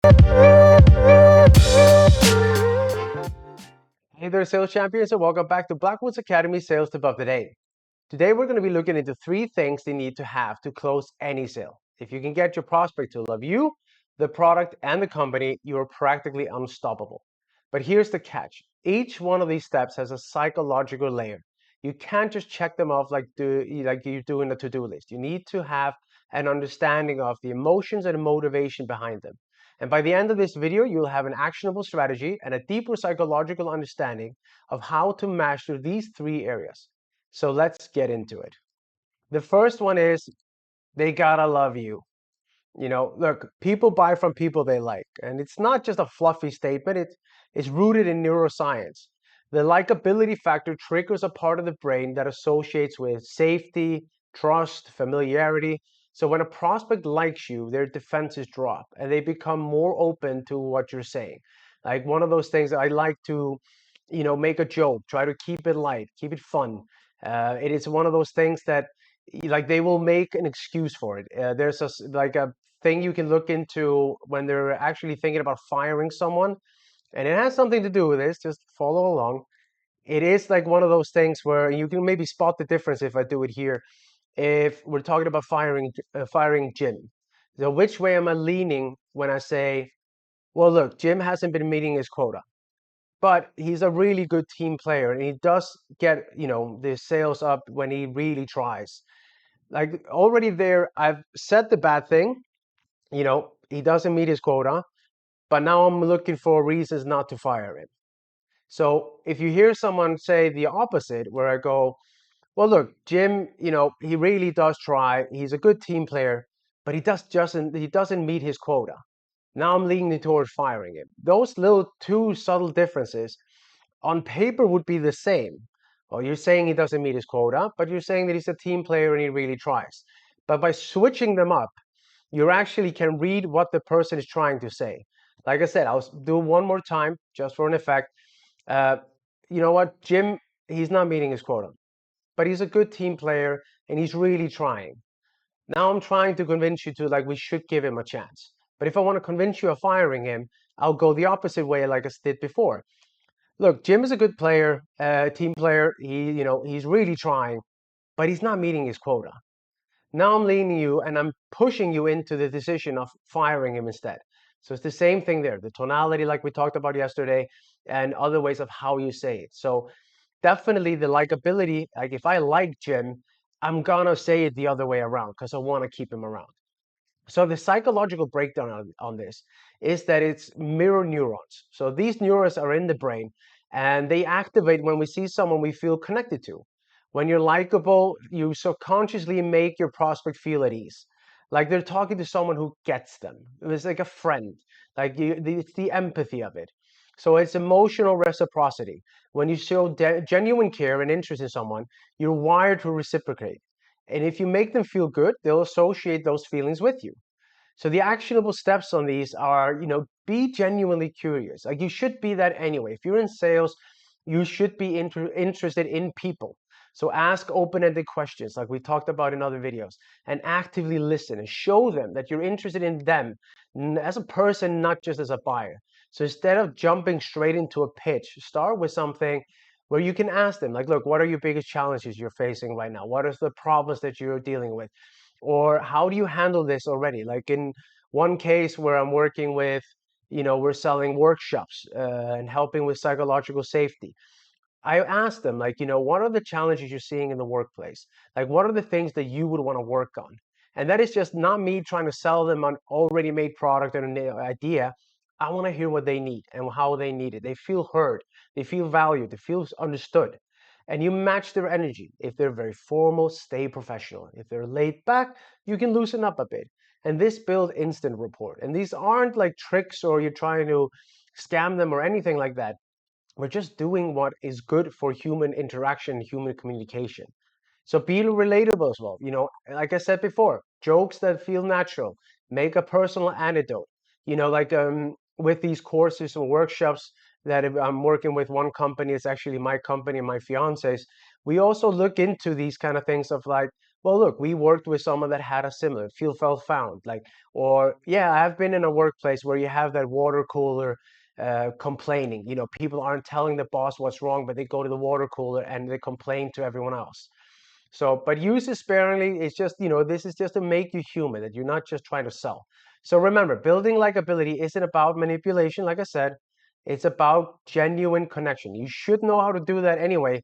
Hey there, sales champions, and welcome back to Blackwoods Academy Sales Tip of the Day. Today, we're going to be looking into 3 things they need to have to close any sale. If you can get your prospect to love you, the product, and the company, you are practically unstoppable. But here's the catch. Each one of these steps has a psychological layer. You can't just check them off like you're doing a to-do list. You need to have an understanding of the emotions and motivation behind them. And by the end of this video, you'll have an actionable strategy and a deeper psychological understanding of how to master these 3 areas. So let's get into it. The first one is they gotta love you. Look, people buy from people they like, and it's not just a fluffy statement, it's rooted in neuroscience. The likability factor triggers a part of the brain that associates with safety, trust, familiarity. So when a prospect likes you, their defenses drop and they become more open to what you're saying. Like one of those things that I like to, make a joke, try to keep it light, keep it fun. It is one of those things that like they will make an excuse for it. There's like a thing you can look into when they're actually thinking about firing someone, and it has something to do with this. Just follow along. It is like one of those things where you can maybe spot the difference if I do it here. If we're talking about firing Jim, so which way am I leaning when I say, well, look, Jim hasn't been meeting his quota, but he's a really good team player, and he does get the sales up when he really tries. Like already there, I've said the bad thing. He doesn't meet his quota, but now I'm looking for reasons not to fire him. So if you hear someone say the opposite, where I go, well, look, Jim, he really does try. He's a good team player, but he doesn't meet his quota. Now I'm leaning towards firing him. Those little 2 subtle differences on paper would be the same. Well, you're saying he doesn't meet his quota, but you're saying that he's a team player and he really tries. But by switching them up, you actually can read what the person is trying to say. Like I said, I'll do one more time just for an effect. Uh, you know what, Jim, he's not meeting his quota, but he's a good team player and he's really trying. Now I'm trying to convince you to like we should give him a chance. But if I want to convince you of firing him, I'll go the opposite way, like I did before. Look, Jim is a good player, team player. He's really trying, but he's not meeting his quota. Now I'm leaning you and I'm pushing you into the decision of firing him instead. So it's the same thing there, the tonality, like we talked about yesterday, and other ways of how you say it. So definitely the likability, like if I like Jim, I'm gonna say it the other way around because I want to keep him around. So the psychological breakdown on this is that it's mirror neurons. So these neurons are in the brain and they activate when we see someone we feel connected to. When you're likable, you subconsciously make your prospect feel at ease. Like they're talking to someone who gets them. It's like a friend. It's the empathy of it. So it's emotional reciprocity. When you show genuine care and interest in someone, you're wired to reciprocate. And if you make them feel good, they'll associate those feelings with you. So the actionable steps on these are, be genuinely curious. Like you should be that anyway. If you're in sales, you should be interested in people. So ask open-ended questions like we talked about in other videos and actively listen and show them that you're interested in them as a person, not just as a buyer. So instead of jumping straight into a pitch, start with something where you can ask them like, look, what are your biggest challenges you're facing right now? What are the problems that you're dealing with? Or how do you handle this already? Like in one case where I'm working with, we're selling workshops and helping with psychological safety. I asked them, like, what are the challenges you're seeing in the workplace? Like, what are the things that you would want to work on? And that is just not me trying to sell them an already made product and an idea. I want to hear what they need and how they need it. They feel heard, they feel valued, they feel understood. And you match their energy. If they're very formal, stay professional. If they're laid back, you can loosen up a bit. And this builds instant rapport. And these aren't like tricks or you're trying to scam them or anything like that. We're just doing what is good for human interaction, human communication. So be relatable as well. Like I said before, jokes that feel natural, make a personal anecdote. Like with these courses and workshops that I'm working with one company, it's actually my company, my fiance's. We also look into these kind of things of like, well, look, we worked with someone that had a similar feel felt found. Like, or yeah, I've been in a workplace where you have that water cooler complaining. You know, people aren't telling the boss what's wrong, but they go to the water cooler and they complain to everyone else. So, but use it sparingly. It's just, this is just to make you human, that you're not just trying to sell. So remember, building likability isn't about manipulation, like I said. It's about genuine connection. You should know how to do that anyway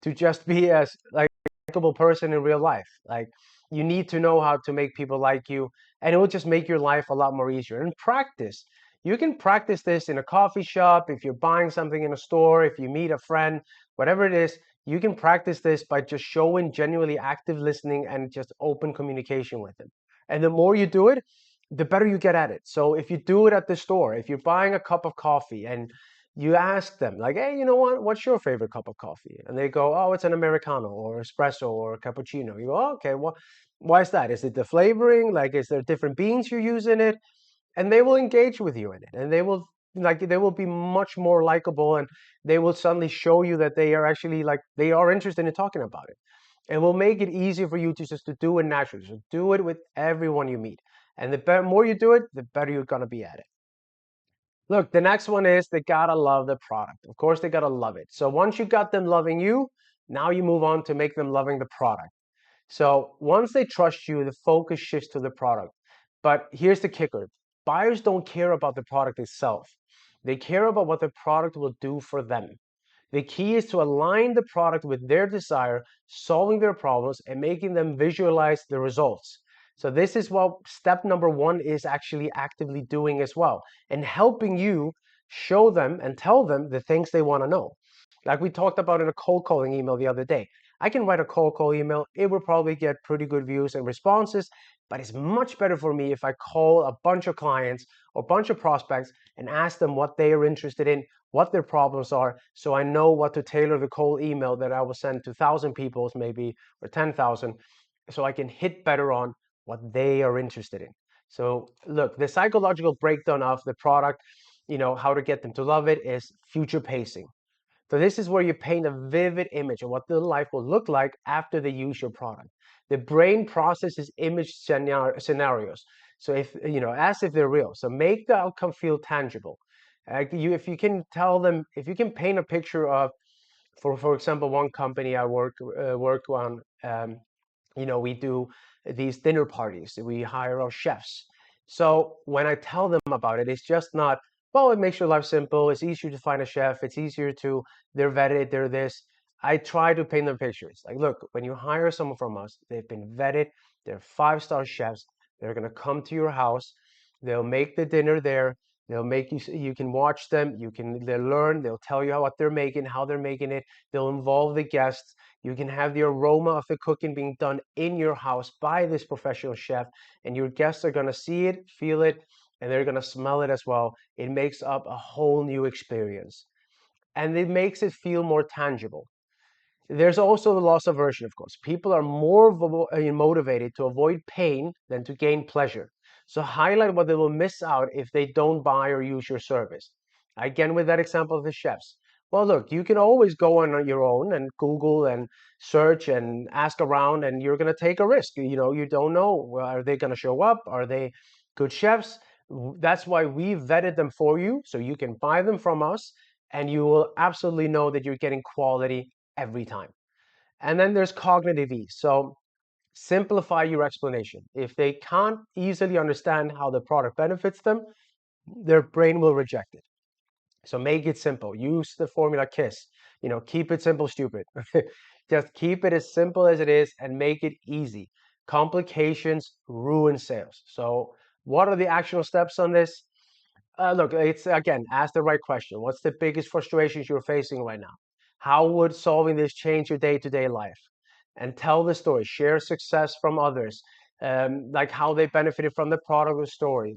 to just be as likable person in real life. Like, you need to know how to make people like you, and it will just make your life a lot more easier. And practice. You can practice this in a coffee shop, if you're buying something in a store, if you meet a friend, whatever it is, you can practice this by just showing genuinely active listening and just open communication with them. And the more you do it, the better you get at it. So if you do it at the store, if you're buying a cup of coffee and you ask them, like, hey, you know what? What's your favorite cup of coffee? And they go, oh, it's an Americano or espresso or cappuccino. You go, oh, okay, well, why is that? Is it the flavoring? Like, is there different beans you're using it? And they will engage with you in it, and they will be much more likable, and they will suddenly show you that they are actually like they are interested in talking about it, and will make it easier for you to just to do it naturally. So do it with everyone you meet, and the more you do it, the better you're gonna be at it. Look, the next one is they gotta love the product. Of course, they gotta love it. So once you got them loving you, now you move on to make them loving the product. So once they trust you, the focus shifts to the product. But here's the kicker: buyers don't care about the product itself, they care about what the product will do for them. The key is to align the product with their desire, solving their problems, and making them visualize the results. So, this is what step number one is actually actively doing as well, and helping you show them and tell them the things they want to know. Like we talked about in a cold calling email the other day. I can write a cold call email, it will probably get pretty good views and responses, but it's much better for me if I call a bunch of clients or a bunch of prospects and ask them what they are interested in, what their problems are, so I know what to tailor the cold email that I will send to 1,000 people, maybe, or 10,000, so I can hit better on what they are interested in. So, look, the psychological breakdown of the product, how to get them to love it, is future pacing. So this is where you paint a vivid image of what the life will look like after they use your product. The brain processes image scenarios. So as if they're real. So make the outcome feel tangible. If you can tell them, if you can paint a picture of, for example, one company I work on, we do these dinner parties. We hire our chefs. So when I tell them about it, it's just not, well, it makes your life simple. It's easier to find a chef. It's easier to, they're vetted, they're this. I try to paint them pictures. Like, look, when you hire someone from us, they've been vetted. They're five-star chefs. They're going to come to your house. They'll make the dinner there. They'll make you can watch them. They'll learn. They'll tell you what they're making, how they're making it. They'll involve the guests. You can have the aroma of the cooking being done in your house by this professional chef, and your guests are going to see it, feel it, and they're going to smell it as well. It makes up a whole new experience, and it makes it feel more tangible. There's also the loss aversion, of course. People are more motivated to avoid pain than to gain pleasure. So highlight what they will miss out if they don't buy or use your service. Again, with that example of the chefs. Well, look, you can always go on your own and Google and search and ask around, and you're going to take a risk. You don't know. Well, are they going to show up? Are they good chefs? That's why we vetted them for you, so you can buy them from us, and you will absolutely know that you're getting quality every time. And then there's cognitive ease. So simplify your explanation. If they can't easily understand how the product benefits them, their brain will reject it. So make it simple. Use the formula KISS. Keep it simple, stupid. Just keep it as simple as it is and make it easy. Complications ruin sales. So what are the actual steps on this? Look, it's again, ask the right question. What's the biggest frustrations you're facing right now? How would solving this change your day-to-day life? And tell the story. Share success from others, like how they benefited from the product or story.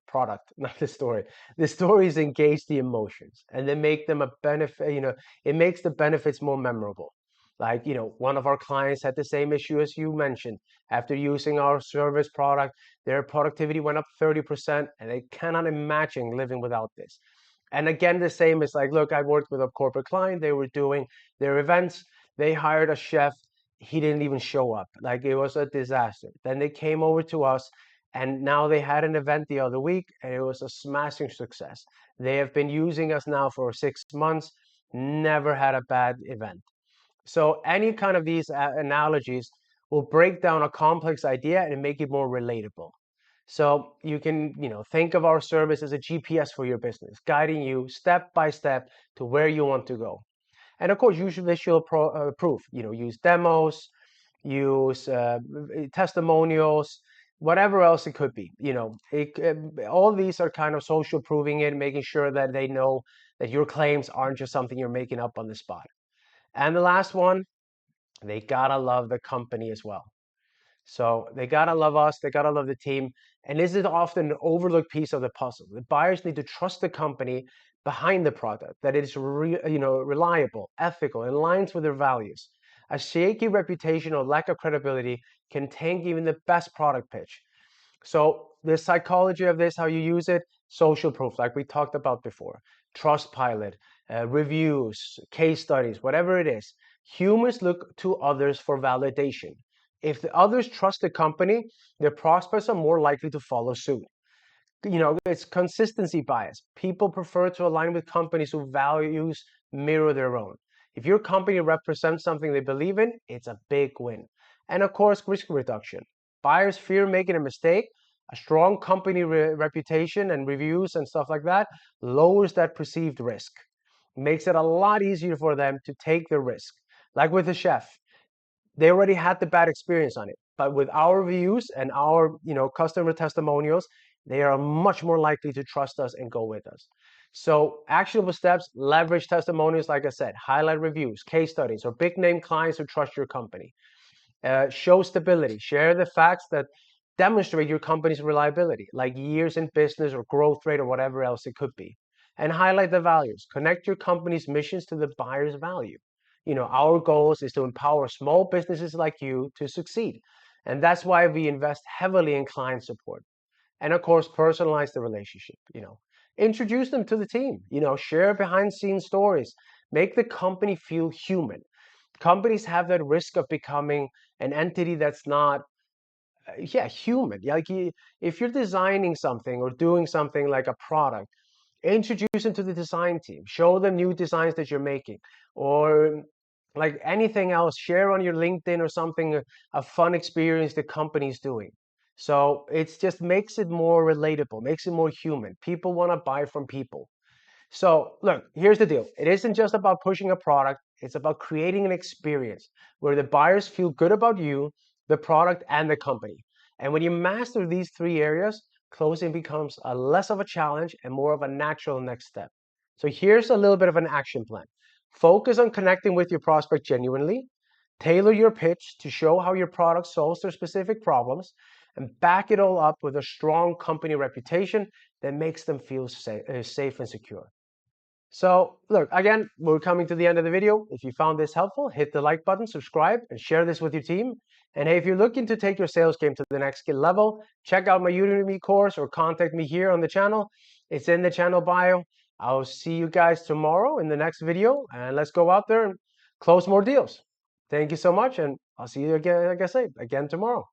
Product, not the story. The stories engage the emotions, and they make them a benefit. It makes the benefits more memorable. Like, one of our clients had the same issue as you mentioned. After using our service product, their productivity went up 30%, and they cannot imagine living without this. And again, the same is like, look, I worked with a corporate client. They were doing their events. They hired a chef. he didn't even show up. Like, it was a disaster. Then they came over to us, and now they had an event the other week, and it was a smashing success. They have been using us now for 6 months, never had a bad event. So any kind of these analogies will break down a complex idea and make it more relatable. So you can, think of our service as a GPS for your business, guiding you step by step to where you want to go. And of course, use visual proof. Use demos, use testimonials, whatever else it could be. All these are kind of social proving it, making sure that they know that your claims aren't just something you're making up on the spot. And the last one, they gotta love the company as well. So they gotta love us, they gotta love the team. And this is often an overlooked piece of the puzzle. The buyers need to trust the company behind the product, that it is reliable, ethical, and aligns with their values. A shaky reputation or lack of credibility can tank even the best product pitch. So the psychology of this, how you use it, social proof, like we talked about before, Trustpilot, reviews, case studies, whatever it is. Humans look to others for validation. If the others trust the company, their prospects are more likely to follow suit. It's consistency bias. People prefer to align with companies whose values mirror their own. If your company represents something they believe in, it's a big win. And of course, risk reduction. Buyers fear making a mistake. A strong company reputation and reviews and stuff like that lowers that perceived risk. Makes it a lot easier for them to take the risk. Like with the chef, they already had the bad experience on it, but with our reviews and our customer testimonials, they are much more likely to trust us and go with us. So actionable steps: leverage testimonials, like I said, highlight reviews, case studies, or big name clients who trust your company. Show stability, share the facts that demonstrate your company's reliability, like years in business or growth rate or whatever else it could be. And highlight the values, connect your company's missions to the buyer's value. Our goals is to empower small businesses like you to succeed. And that's why we invest heavily in client support. And of course, personalize the relationship. Introduce them to the team, share behind scenes stories, make the company feel human. Companies have that risk of becoming an entity that's not human. Like, if you're designing something or doing something like a product, introduce them to the design team, show them new designs that you're making, or like anything else, share on your LinkedIn or something, a fun experience the company's doing. So it just makes it more relatable, makes it more human. People want to buy from people. So look, here's the deal. It isn't just about pushing a product. It's about creating an experience where the buyers feel good about you, the product, and the company. And when you master these three areas, closing becomes a less of a challenge and more of a natural next step. So here's a little bit of an action plan. Focus on connecting with your prospect genuinely. Tailor your pitch to show how your product solves their specific problems, and back it all up with a strong company reputation that makes them feel safe and secure. So look, again, we're coming to the end of the video. If you found this helpful, hit the like button, subscribe, and share this with your team. And hey, if you're looking to take your sales game to the next skill level, check out my Udemy course or contact me here on the channel. It's in the channel bio. I'll see you guys tomorrow in the next video, and let's go out there and close more deals. Thank you so much, and I'll see you again, like I say, again tomorrow.